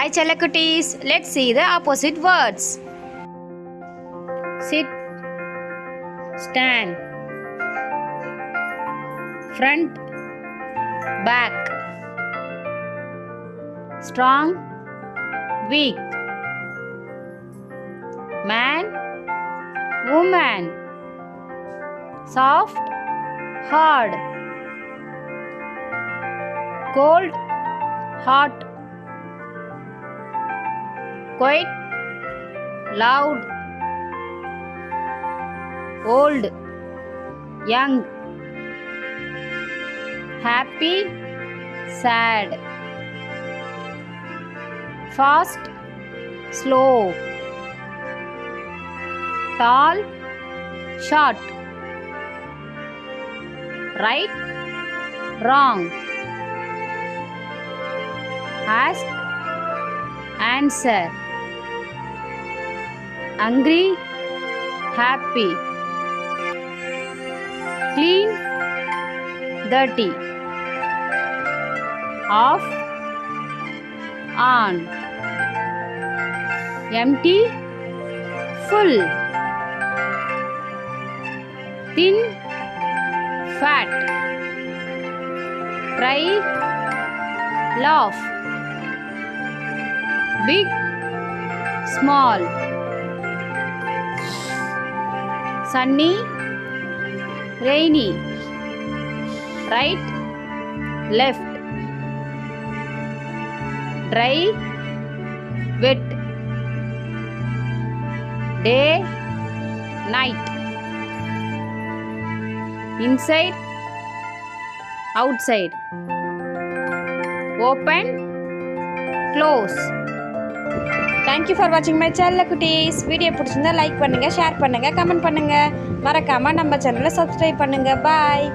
Hi Chalakutis, let's see the opposite words. Sit, stand, front, back, strong, weak, man, woman, soft, hard, cold, hot, quiet, loud, old, young, happy, sad, fast, slow, tall, short, right, wrong, ask, answer, angry, happy, clean, dirty, off, on, empty, full, thin, fat, cry, laugh, big, small, sunny, rainy, right, left, dry, wet, day, night, inside, outside, open, close. Thank you for watching my channel குட்டீஸ். Video பிடிச்சிருந்தா like பண்ணுங்க, share பண்ணுங்க, comment பண்ணுங்க. மறக்காம நம்ம சேனலை subscribe பண்ணுங்க. பாய்.